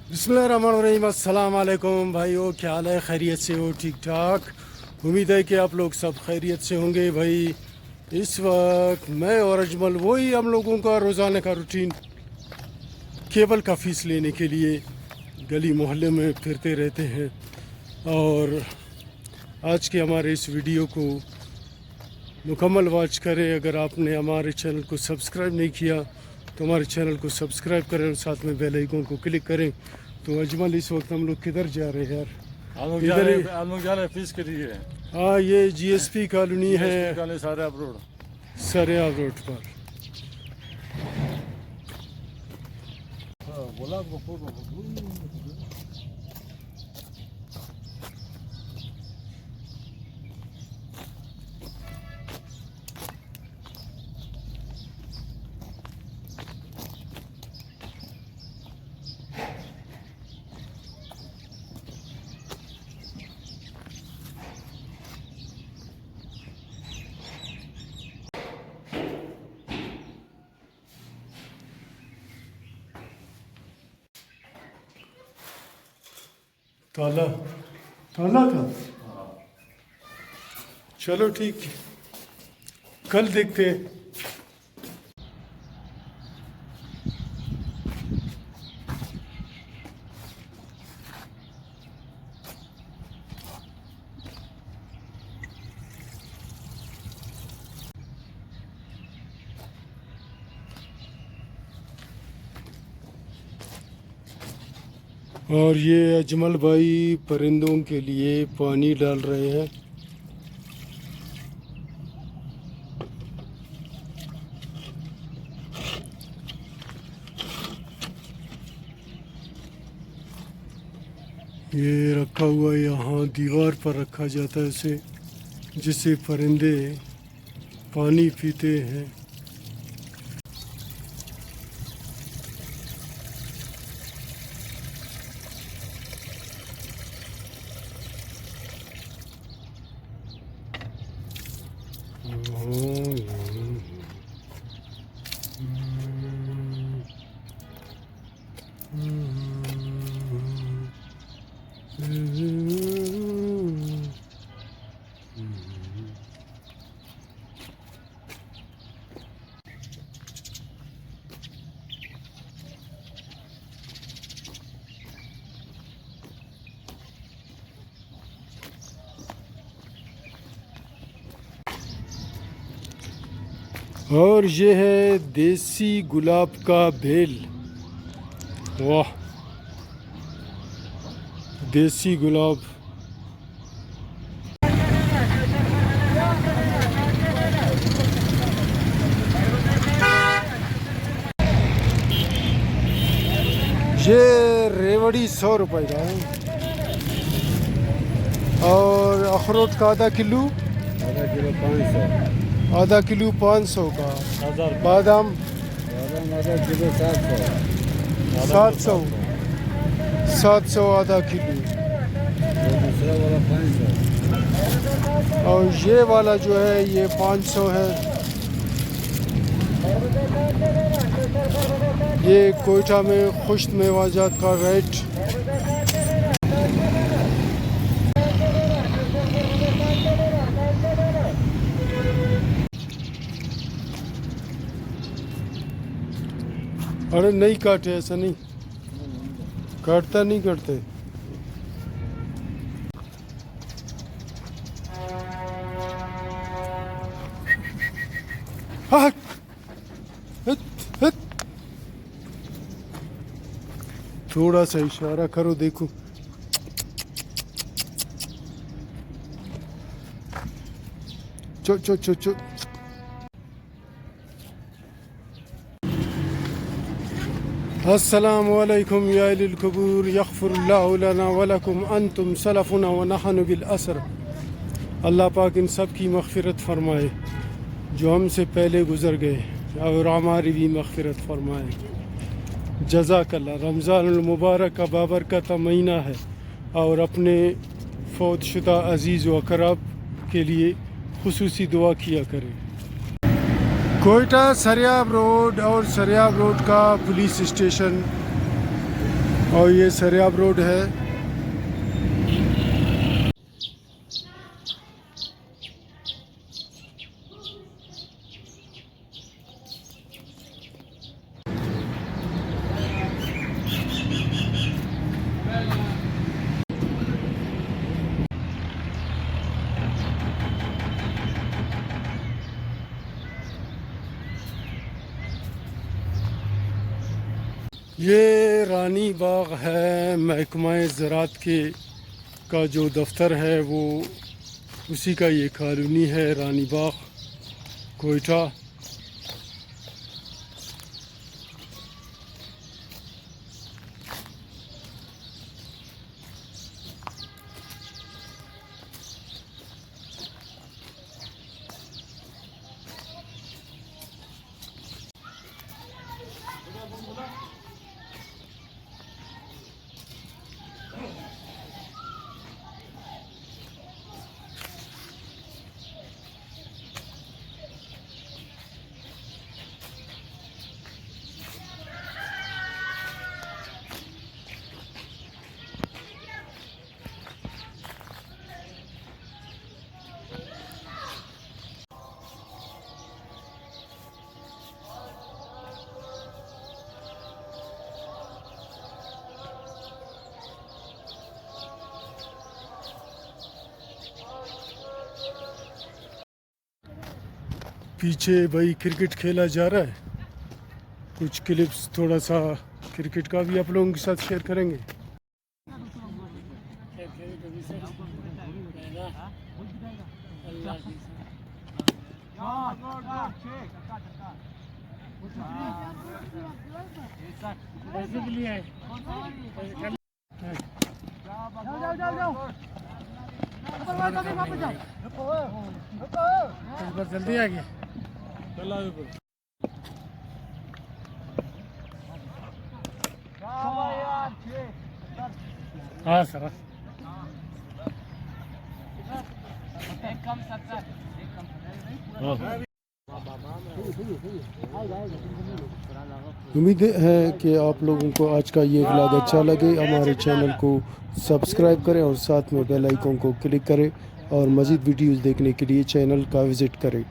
बिस्मिल्लाहिर्रहमानिर्रहीम। अस्सलाम वालेकुम भाइयों, क्या हाल है? खैरियत से हो? ठीक ठाक। उम्मीद है कि आप लोग सब खैरियत से होंगे। भाई इस वक्त मैं और अजमल वही हम लोगों का रोज़ाना का रूटीन केबल का फ़ीस लेने के लिए गली मोहल्ले में फिरते रहते हैं। और आज के हमारे इस वीडियो को मुकम्मल वॉच करें। अगर आपने हमारे चैनल को सब्सक्राइब नहीं किया तो हमारे चैनल को सब्सक्राइब करें और साथ में बेल आइकन को क्लिक करें। तो अजमल, इस वक्त हम लोग किधर जा रहे हैं यार? हम लोग जा रहे हैं फीस के लिए। हाँ, ये जीएसपी कॉलोनी है, सारे रोड, सरिया रोड पर। बोला ताला ताला था। चलो ठीक, कल देखते हैं। और ये अजमल भाई परिंदों के लिए पानी डाल रहे हैं। ये रखा हुआ यहाँ दीवार पर रखा जाता है इसे, जिससे परिंदे पानी पीते हैं। और ये है देसी गुलाब का बेल। वाह, देसी गुलाब। ये रेवड़ी 100 रुपए का है। और अखरोट का आधा किलो 500, आधा किलो 500 का। बादाम आधा किलो 700 700 आधा किलो। दूसरा वाला 500। और ये वाला जो है ये 500 है। ये कोयटा में खुश्क मेवाजात का रेट। अरे नहीं काटे, ऐसा नहीं काटता, नहीं करते। हट, हट, हट। थोड़ा सा इशारा करो, देखो। चो चो चो चो। अस्सलामु अलैकुम या अहलल कुबूर, यग़फ़िरुल्लाहु लना व लकुम, अंतुम सलफ़ुना व नहनु बिल असर। अल्लाह पाक इन सब की मग़फ़िरत फरमाए जो हमसे पहले गुज़र गए, और हमारी भी मग़फ़िरत फरमाए। जज़ाकल्लाह। रमज़ानुल मुबारक का बाबरकत महीना है, और अपने फ़ौत शुदा अज़ीज़ व अक़राब के लिए खुसूसी दुआ किया करें। कोयटा सरियाब रोड और सरियाब रोड का पुलिस स्टेशन और ये सरियाब रोड है। ये रानी बाग है, महकमा ज़राअत के का जो दफ्तर है वो उसी का ये कॉलोनी है, रानी बाग कोयटा। पीछे भाई क्रिकेट खेला जा रहा है। कुछ क्लिप्स थोड़ा सा क्रिकेट का भी आप लोगों के साथ शेयर करेंगे। जल्दी आ गया। हाँ सर, उम्मीद है कि आप लोगों को आज का ये व्लॉग अच्छा लगे। हमारे चैनल को सब्सक्राइब करें और साथ में बेल आइकन को क्लिक करें और मज़ीद वीडियोस देखने के लिए चैनल का विज़िट करें।